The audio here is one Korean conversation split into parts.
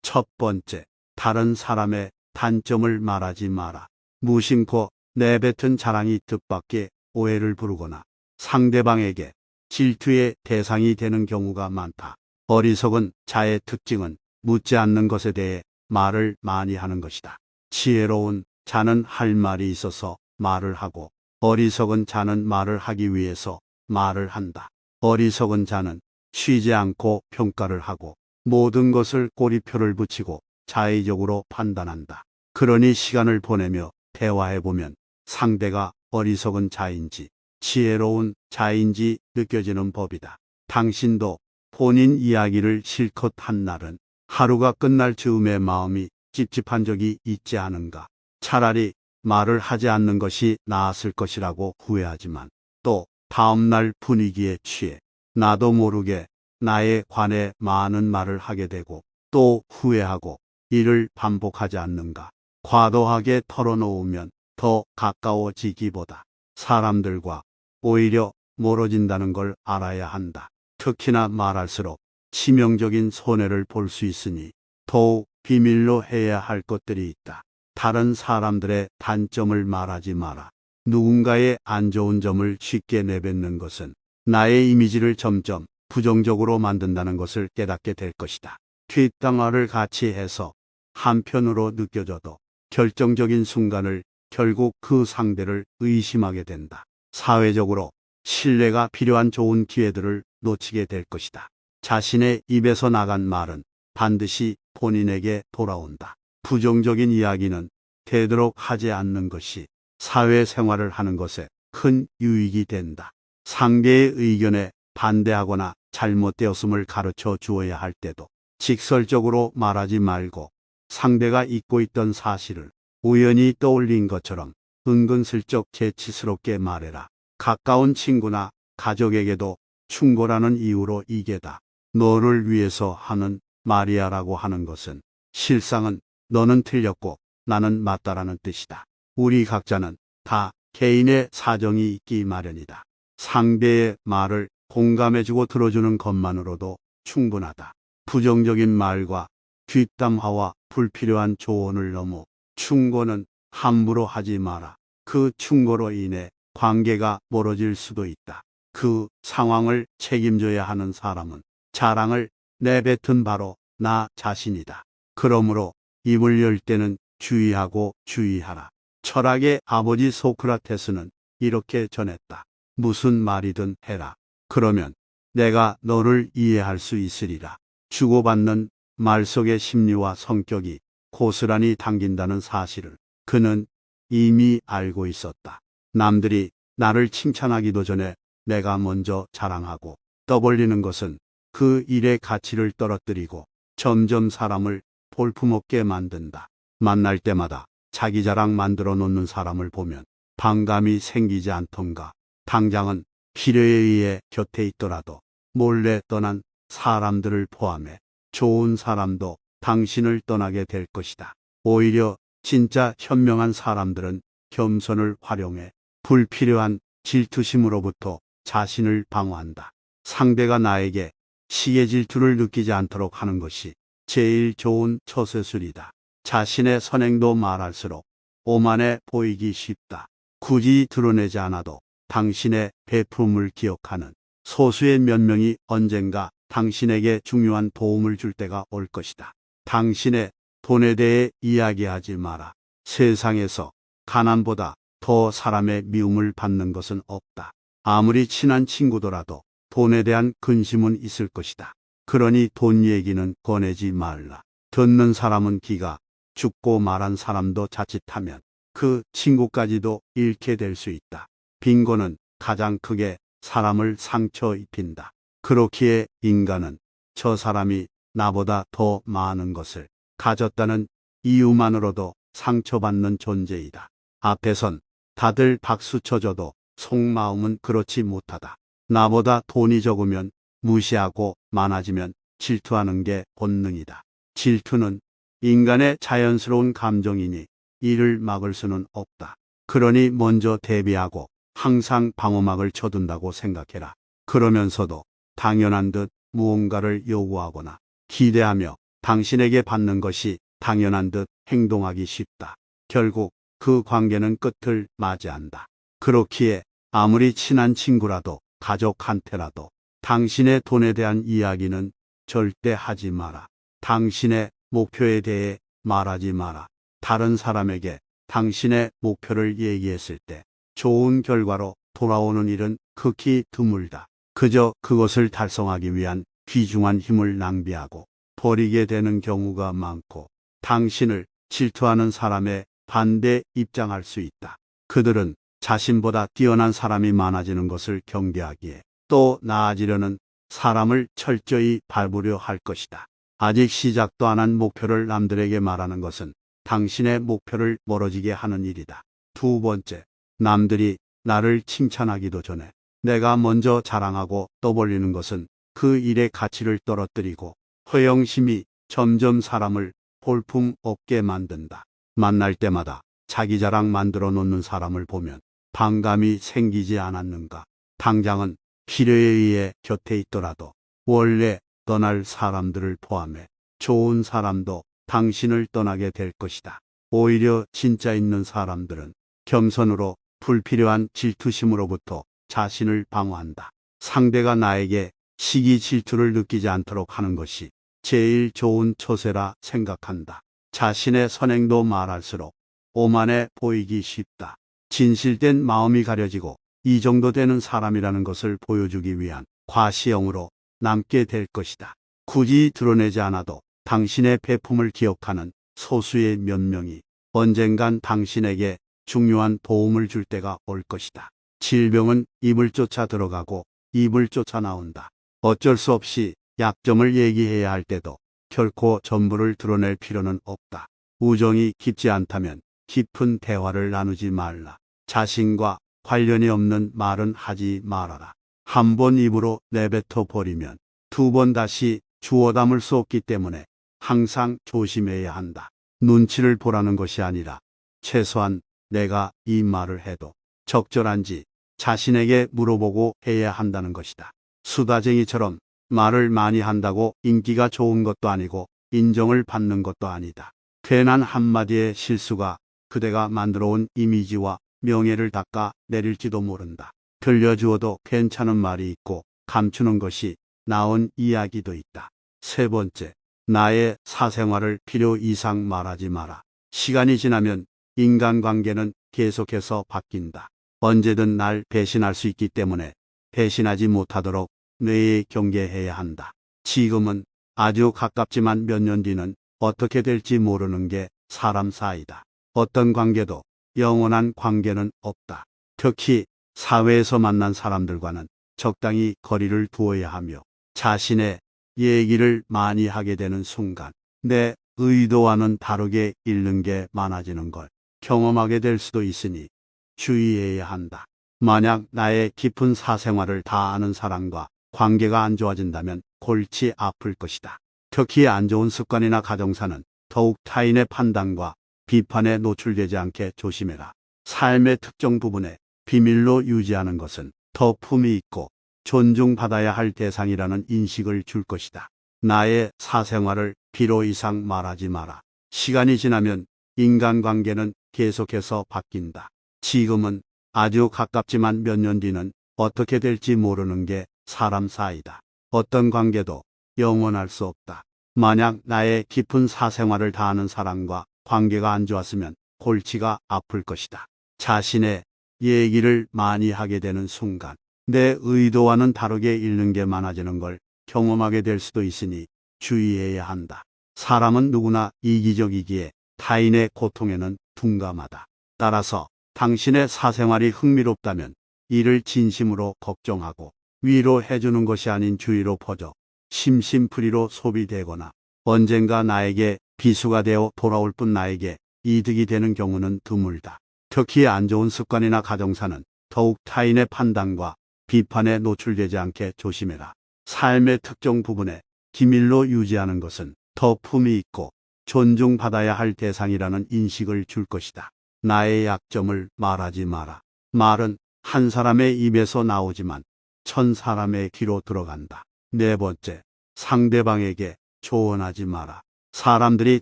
첫 번째, 다른 사람의 단점을 말하지 마라. 무심코 내뱉은 자랑이 뜻밖의 오해를 부르거나 상대방에게 질투의 대상이 되는 경우가 많다. 어리석은 자의 특징은 묻지 않는 것에 대해 말을 많이 하는 것이다. 지혜로운 자는 할 말이 있어서 말을 하고, 어리석은 자는 말을 하기 위해서 말을 한다. 어리석은 자는 쉬지 않고 평가를 하고 모든 것을 꼬리표를 붙이고 자의적으로 판단한다. 그러니 시간을 보내며 대화해보면 상대가 어리석은 자인지 지혜로운 자인지 느껴지는 법이다. 당신도 본인 이야기를 실컷 한 날은 하루가 끝날 즈음에 마음이 찝찝한 적이 있지 않은가? 차라리 말을 하지 않는 것이 나았을 것이라고 후회하지만 또 다음날 분위기에 취해 나도 모르게 나에 관해 많은 말을 하게 되고 또 후회하고 이를 반복하지 않는가? 과도하게 털어놓으면 더 가까워지기보다 사람들과 오히려 멀어진다는 걸 알아야 한다. 특히나 말할수록 치명적인 손해를 볼 수 있으니 더욱 비밀로 해야 할 것들이 있다. 다른 사람들의 단점을 말하지 마라. 누군가의 안 좋은 점을 쉽게 내뱉는 것은 나의 이미지를 점점 부정적으로 만든다는 것을 깨닫게 될 것이다. 뒷담화를 같이 해서 한편으로 느껴져도 결정적인 순간을 결국 그 상대를 의심하게 된다. 사회적으로 신뢰가 필요한 좋은 기회들을 놓치게 될 것이다. 자신의 입에서 나간 말은 반드시 본인에게 돌아온다. 부정적인 이야기는 되도록 하지 않는 것이 사회생활을 하는 것에 큰 유익이 된다. 상대의 의견에 반대하거나 잘못되었음을 가르쳐 주어야 할 때도 직설적으로 말하지 말고 상대가 잊고 있던 사실을 우연히 떠올린 것처럼 은근슬쩍 재치스럽게 말해라. 가까운 친구나 가족에게도 충고라는 이유로 이게다. 너를 위해서 하는 말이야라고 하는 것은 실상은 너는 틀렸고 나는 맞다라는 뜻이다. 우리 각자는 다 개인의 사정이 있기 마련이다. 상대의 말을 공감해주고 들어주는 것만으로도 충분하다. 부정적인 말과 뒷담화와 불필요한 조언을 넘어 충고는 함부로 하지 마라. 그 충고로 인해 관계가 멀어질 수도 있다. 그 상황을 책임져야 하는 사람은 자랑을 내뱉은 바로 나 자신이다. 그러므로 입을 열 때는 주의하고 주의하라. 철학의 아버지 소크라테스는 이렇게 전했다. 무슨 말이든 해라. 그러면 내가 너를 이해할 수 있으리라. 주고받는 말 속의 심리와 성격이 고스란히 담긴다는 사실을 그는 이미 알고 있었다. 남들이 나를 칭찬하기도 전에 내가 먼저 자랑하고 떠벌리는 것은 그 일의 가치를 떨어뜨리고 점점 사람을 볼품없게 만든다. 만날 때마다 자기 자랑 만들어 놓는 사람을 보면 반감이 생기지 않던가. 당장은 필요에 의해 곁에 있더라도 몰래 떠난 사람들을 포함해 좋은 사람도 당신을 떠나게 될 것이다. 오히려 진짜 현명한 사람들은 겸손을 활용해 불필요한 질투심으로부터 자신을 방어한다. 상대가 나에게 시기 질투를 느끼지 않도록 하는 것이 제일 좋은 처세술이다. 자신의 선행도 말할수록 오만해 보이기 쉽다. 굳이 드러내지 않아도 당신의 베풀음을 기억하는 소수의 몇 명이 언젠가 당신에게 중요한 도움을 줄 때가 올 것이다. 당신의 돈에 대해 이야기하지 마라. 세상에서 가난보다 더 사람의 미움을 받는 것은 없다. 아무리 친한 친구더라도 돈에 대한 근심은 있을 것이다. 그러니 돈 얘기는 꺼내지 말라. 듣는 사람은 기가 죽고 말한 사람도 자칫하면 그 친구까지도 잃게 될 수 있다. 빈곤은 가장 크게 사람을 상처 입힌다. 그렇기에 인간은 저 사람이 나보다 더 많은 것을 가졌다는 이유만으로도 상처받는 존재이다. 앞에선 다들 박수 쳐줘도 속마음은 그렇지 못하다. 나보다 돈이 적으면 무시하고 많아지면 질투하는 게 본능이다. 질투는 인간의 자연스러운 감정이니 이를 막을 수는 없다. 그러니 먼저 대비하고 항상 방어막을 쳐둔다고 생각해라. 그러면서도 당연한 듯 무언가를 요구하거나 기대하며 당신에게 받는 것이 당연한 듯 행동하기 쉽다. 결국 그 관계는 끝을 맞이한다. 그렇기에 아무리 친한 친구라도 가족한테라도 당신의 돈에 대한 이야기는 절대 하지 마라. 당신의 목표에 대해 말하지 마라. 다른 사람에게 당신의 목표를 얘기했을 때 좋은 결과로 돌아오는 일은 극히 드물다. 그저 그것을 달성하기 위한 귀중한 힘을 낭비하고 버리게 되는 경우가 많고, 당신을 질투하는 사람의 반대 입장할 수 있다. 그들은 자신보다 뛰어난 사람이 많아지는 것을 경계하기에 또 나아지려는 사람을 철저히 밟으려 할 것이다. 아직 시작도 안 한 목표를 남들에게 말하는 것은 당신의 목표를 멀어지게 하는 일이다. 두 번째, 남들이 나를 칭찬하기도 전에 내가 먼저 자랑하고 떠벌리는 것은 그 일의 가치를 떨어뜨리고 허영심이 점점 사람을 볼품 없게 만든다. 만날 때마다 자기 자랑 만들어 놓는 사람을 보면 반감이 생기지 않았는가? 당장은 필요에 의해 곁에 있더라도 원래 떠날 사람들을 포함해 좋은 사람도 당신을 떠나게 될 것이다. 오히려 진짜 있는 사람들은 겸손으로 불필요한 질투심으로부터 자신을 방어한다. 상대가 나에게 시기 질투를 느끼지 않도록 하는 것이 제일 좋은 처세라 생각한다. 자신의 선행도 말할수록 오만해 보이기 쉽다. 진실된 마음이 가려지고 이 정도 되는 사람이라는 것을 보여주기 위한 과시형으로 남게 될 것이다. 굳이 드러내지 않아도 당신의 배품을 기억하는 소수의 몇 명이 언젠간 당신에게 중요한 도움을 줄 때가 올 것이다. 질병은 입을 쫓아 들어가고 입을 쫓아 나온다. 어쩔 수 없이 약점을 얘기해야 할 때도 결코 전부를 드러낼 필요는 없다. 우정이 깊지 않다면 깊은 대화를 나누지 말라. 자신과 관련이 없는 말은 하지 말아라. 한 번 입으로 내뱉어 버리면 두 번 다시 주워 담을 수 없기 때문에 항상 조심해야 한다. 눈치를 보라는 것이 아니라 최소한 내가 이 말을 해도 적절한지 자신에게 물어보고 해야 한다는 것이다. 수다쟁이처럼 말을 많이 한다고 인기가 좋은 것도 아니고 인정을 받는 것도 아니다. 괜한 한마디의 실수가 그대가 만들어온 이미지와 명예를 닦아 내릴지도 모른다. 들려주어도 괜찮은 말이 있고 감추는 것이 나은 이야기도 있다. 세 번째, 나의 사생활을 필요 이상 말하지 마라. 시간이 지나면 인간관계는 계속해서 바뀐다. 언제든 날 배신할 수 있기 때문에 배신하지 못하도록 뇌에 경계해야 한다. 지금은 아주 가깝지만 몇 년 뒤는 어떻게 될지 모르는 게 사람 사이다. 어떤 관계도 영원한 관계는 없다. 특히 사회에서 만난 사람들과는 적당히 거리를 두어야 하며 자신의 얘기를 많이 하게 되는 순간 내 의도와는 다르게 읽는 게 많아지는 걸 경험하게 될 수도 있으니 주의해야 한다. 만약 나의 깊은 사생활을 다 아는 사람과 관계가 안 좋아진다면 골치 아플 것이다. 특히 안 좋은 습관이나 가정사는 더욱 타인의 판단과 비판에 노출되지 않게 조심해라. 삶의 특정 부분에 비밀로 유지하는 것은 더 품이 있고 존중받아야 할 대상이라는 인식을 줄 것이다. 나의 사생활을 필요 이상 말하지 마라. 시간이 지나면 인간관계는 계속해서 바뀐다. 지금은 아주 가깝지만 몇 년 뒤는 어떻게 될지 모르는 게 사람 사이다. 어떤 관계도 영원할 수 없다. 만약 나의 깊은 사생활을 다 아는 사람과 관계가 안 좋았으면 골치가 아플 것이다. 자신의 얘기를 많이 하게 되는 순간 내 의도와는 다르게 읽는 게 많아지는 걸 경험하게 될 수도 있으니 주의해야 한다. 사람은 누구나 이기적이기에 타인의 고통에는 둔감하다. 따라서 당신의 사생활이 흥미롭다면 이를 진심으로 걱정하고 위로해주는 것이 아닌 주의로 퍼져 심심풀이로 소비되거나 언젠가 나에게 비수가 되어 돌아올 뿐 나에게 이득이 되는 경우는 드물다. 특히 안 좋은 습관이나 가정사는 더욱 타인의 판단과 비판에 노출되지 않게 조심해라. 삶의 특정 부분에 기밀로 유지하는 것은 더 품이 있고 존중받아야 할 대상이라는 인식을 줄 것이다. 나의 약점을 말하지 마라. 말은 한 사람의 입에서 나오지만 천 사람의 귀로 들어간다. 네 번째, 상대방에게 조언하지 마라. 사람들이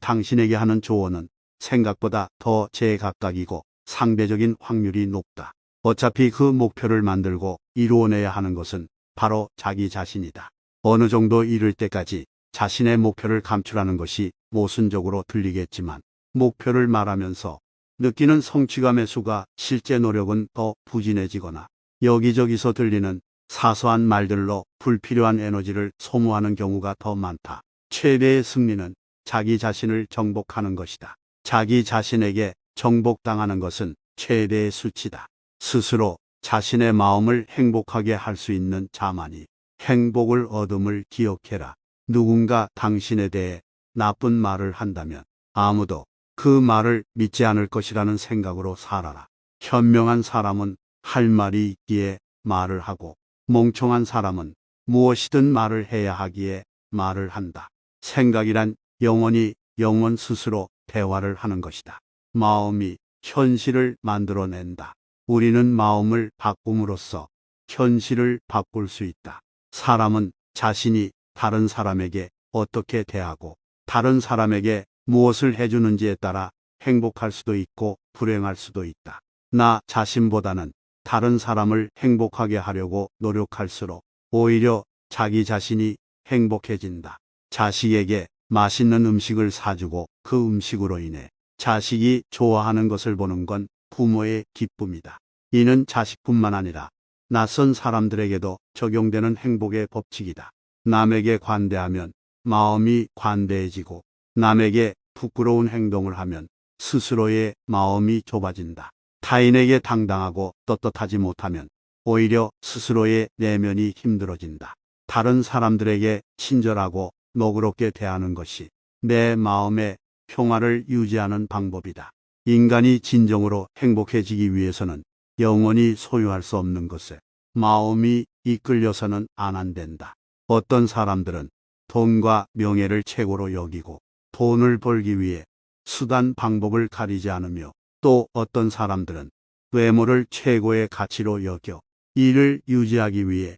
당신에게 하는 조언은 생각보다 더 제각각이고 상대적인 확률이 높다. 어차피 그 목표를 만들고 이루어내야 하는 것은 바로 자기 자신이다. 어느 정도 이를 때까지 자신의 목표를 감추라는 것이 모순적으로 들리겠지만 목표를 말하면서 느끼는 성취감의 수가 실제 노력은 더 부진해지거나 여기저기서 들리는 사소한 말들로 불필요한 에너지를 소모하는 경우가 더 많다. 최대의 승리는 자기 자신을 정복하는 것이다. 자기 자신에게 정복당하는 것은 최대의 수치다. 스스로 자신의 마음을 행복하게 할 수 있는 자만이 행복을 얻음을 기억해라. 누군가 당신에 대해 나쁜 말을 한다면 아무도 그 말을 믿지 않을 것이라는 생각으로 살아라. 현명한 사람은 할 말이 있기에 말을 하고 멍청한 사람은 무엇이든 말을 해야 하기에 말을 한다. 생각이란 영원히 영혼 스스로 대화를 하는 것이다. 마음이 현실을 만들어낸다. 우리는 마음을 바꿈으로써 현실을 바꿀 수 있다. 사람은 자신이 다른 사람에게 어떻게 대하고 다른 사람에게 무엇을 해주는지에 따라 행복할 수도 있고 불행할 수도 있다. 나 자신보다는 다른 사람을 행복하게 하려고 노력할수록 오히려 자기 자신이 행복해진다. 자식에게 맛있는 음식을 사주고 그 음식으로 인해 자식이 좋아하는 것을 보는 건 부모의 기쁨이다. 이는 자식뿐만 아니라 낯선 사람들에게도 적용되는 행복의 법칙이다. 남에게 관대하면 마음이 관대해지고 남에게 부끄러운 행동을 하면 스스로의 마음이 좁아진다. 타인에게 당당하고 떳떳하지 못하면 오히려 스스로의 내면이 힘들어진다. 다른 사람들에게 친절하고 너그럽게 대하는 것이 내 마음의 평화를 유지하는 방법이다. 인간이 진정으로 행복해지기 위해서는 영원히 소유할 수 없는 것에 마음이 이끌려서는 안 된다. 어떤 사람들은 돈과 명예를 최고로 여기고 돈을 벌기 위해 수단 방법을 가리지 않으며 또 어떤 사람들은 외모를 최고의 가치로 여겨 이를 유지하기 위해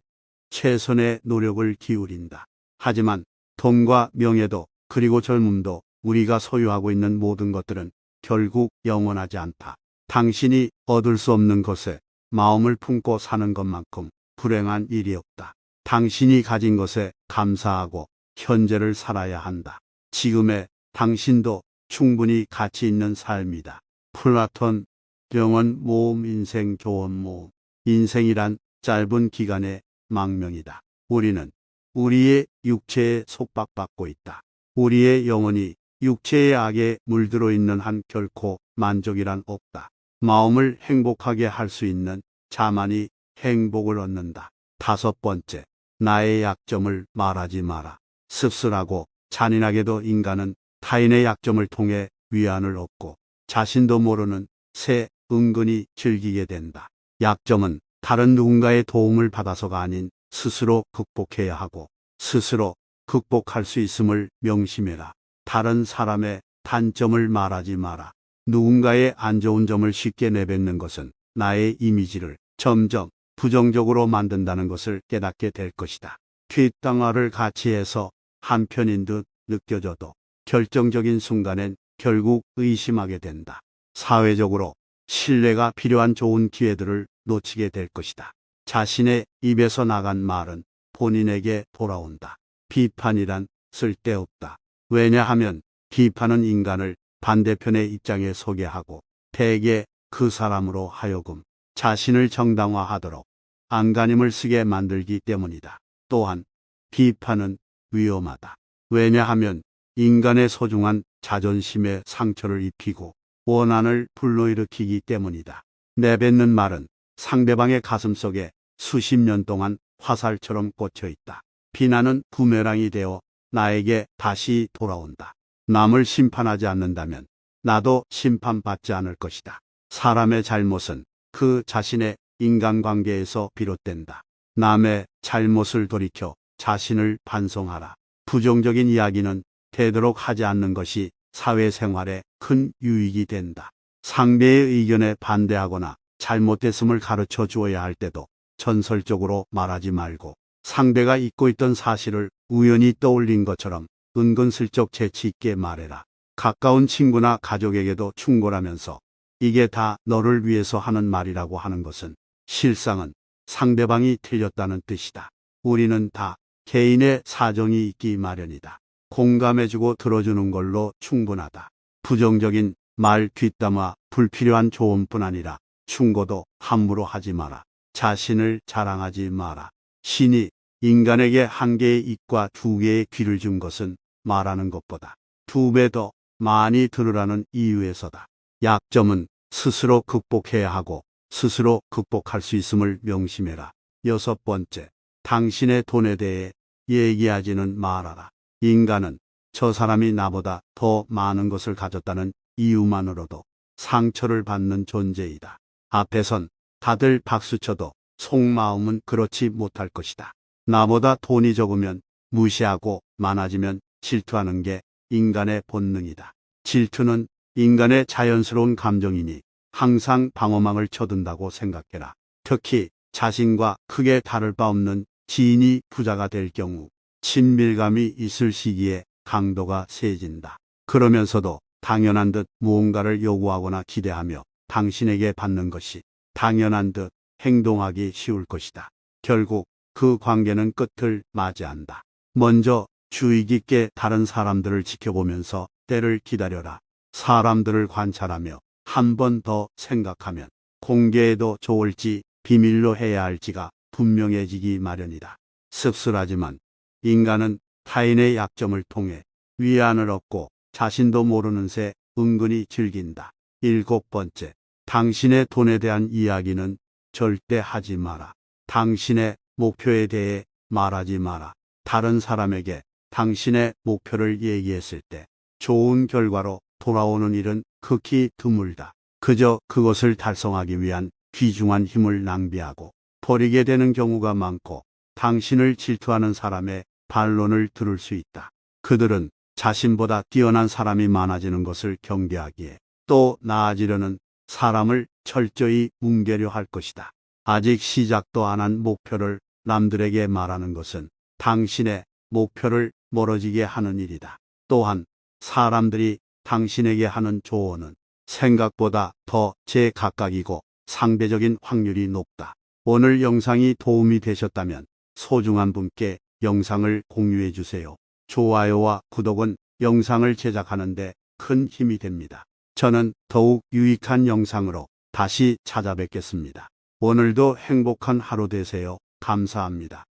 최선의 노력을 기울인다. 하지만 돈과 명예도 그리고 젊음도 우리가 소유하고 있는 모든 것들은 결국 영원하지 않다. 당신이 얻을 수 없는 것에 마음을 품고 사는 것만큼 불행한 일이 없다. 당신이 가진 것에 감사하고 현재를 살아야 한다. 지금의 당신도 충분히 가치 있는 삶이다. 플라톤, 병원 모험 인생 교원 모험. 인생이란 짧은 기간의 망명이다. 우리는 우리의 육체에 속박받고 있다. 우리의 영혼이 육체의 악에 물들어 있는 한 결코 만족이란 없다. 마음을 행복하게 할 수 있는 자만이 행복을 얻는다. 5번째, 나의 약점을 말하지 마라. 씁쓸하고 잔인하게도 인간은 타인의 약점을 통해 위안을 얻고 자신도 모르는 새 은근히 즐기게 된다. 약점은 다른 누군가의 도움을 받아서가 아닌 스스로 극복해야 하고 스스로 극복할 수 있음을 명심해라. 다른 사람의 단점을 말하지 마라. 누군가의 안 좋은 점을 쉽게 내뱉는 것은 나의 이미지를 점점 부정적으로 만든다는 것을 깨닫게 될 것이다. 뒷담화를 같이 해서 한편인 듯 느껴져도 결정적인 순간엔 결국 의심하게 된다. 사회적으로 신뢰가 필요한 좋은 기회들을 놓치게 될 것이다. 자신의 입에서 나간 말은 본인에게 돌아온다. 비판이란 쓸데없다. 왜냐하면 비판은 인간을 반대편의 입장에 서게 하고 대개 그 사람으로 하여금 자신을 정당화하도록 안간힘을 쓰게 만들기 때문이다. 또한 비판은 위험하다. 왜냐하면 인간의 소중한 자존심에 상처를 입히고 원한을 불러일으키기 때문이다. 내뱉는 말은 상대방의 가슴속에 수십 년 동안 화살처럼 꽂혀 있다. 비난은 부메랑이 되어 나에게 다시 돌아온다. 남을 심판하지 않는다면 나도 심판받지 않을 것이다. 사람의 잘못은 그 자신의 인간관계에서 비롯된다. 남의 잘못을 돌이켜 자신을 반성하라. 부정적인 이야기는 되도록 하지 않는 것이 사회생활에 큰 유익이 된다. 상대의 의견에 반대하거나 잘못됐음을 가르쳐 주어야 할 때도 전설적으로 말하지 말고 상대가 잊고 있던 사실을 우연히 떠올린 것처럼 은근슬쩍 재치 있게 말해라. 가까운 친구나 가족에게도 충고라면서 이게 다 너를 위해서 하는 말이라고 하는 것은 실상은 상대방이 틀렸다는 뜻이다. 우리는 다 개인의 사정이 있기 마련이다. 공감해주고 들어주는 걸로 충분하다. 부정적인 말 뒷담화, 불필요한 조언뿐 아니라 충고도 함부로 하지 마라. 자신을 자랑하지 마라. 신이 인간에게 한 개의 입과 두 개의 귀를 준 것은 말하는 것보다 두 배 더 많이 들으라는 이유에서다. 약점은 스스로 극복해야 하고 스스로 극복할 수 있음을 명심해라. 6번째, 당신의 돈에 대해 얘기하지는 말아라. 인간은 저 사람이 나보다 더 많은 것을 가졌다는 이유만으로도 상처를 받는 존재이다. 앞에선 다들 박수쳐도 속마음은 그렇지 못할 것이다. 나보다 돈이 적으면 무시하고 많아지면 질투하는 게 인간의 본능이다. 질투는 인간의 자연스러운 감정이니 항상 방어막을 쳐둔다고 생각해라. 특히 자신과 크게 다를 바 없는 지인이 부자가 될 경우 친밀감이 있을 시기에 강도가 세진다. 그러면서도 당연한 듯 무언가를 요구하거나 기대하며 당신에게 받는 것이 당연한 듯 행동하기 쉬울 것이다. 결국 그 관계는 끝을 맞이한다. 먼저 주의 깊게 다른 사람들을 지켜보면서 때를 기다려라. 사람들을 관찰하며 한 번 더 생각하면 공개해도 좋을지 비밀로 해야 할지가 분명해지기 마련이다. 씁쓸하지만 인간은 타인의 약점을 통해 위안을 얻고 자신도 모르는 새 은근히 즐긴다. 7번째, 당신의 돈에 대한 이야기는 절대 하지 마라. 당신의 목표에 대해 말하지 마라. 다른 사람에게 당신의 목표를 얘기했을 때 좋은 결과로 돌아오는 일은 극히 드물다. 그저 그것을 달성하기 위한 귀중한 힘을 낭비하고 버리게 되는 경우가 많고 당신을 질투하는 사람의 반론을 들을 수 있다. 그들은 자신보다 뛰어난 사람이 많아지는 것을 경계하기에 또 나아지려는 사람을 철저히 뭉개려 할 것이다. 아직 시작도 안 한 목표를 남들에게 말하는 것은 당신의 목표를 멀어지게 하는 일이다. 또한 사람들이 당신에게 하는 조언은 생각보다 더 제각각이고 상대적인 확률이 높다. 오늘 영상이 도움이 되셨다면 소중한 분께 영상을 공유해 주세요. 좋아요와 구독은 영상을 제작하는 데 큰 힘이 됩니다. 저는 더욱 유익한 영상으로 다시 찾아뵙겠습니다. 오늘도 행복한 하루 되세요. 감사합니다.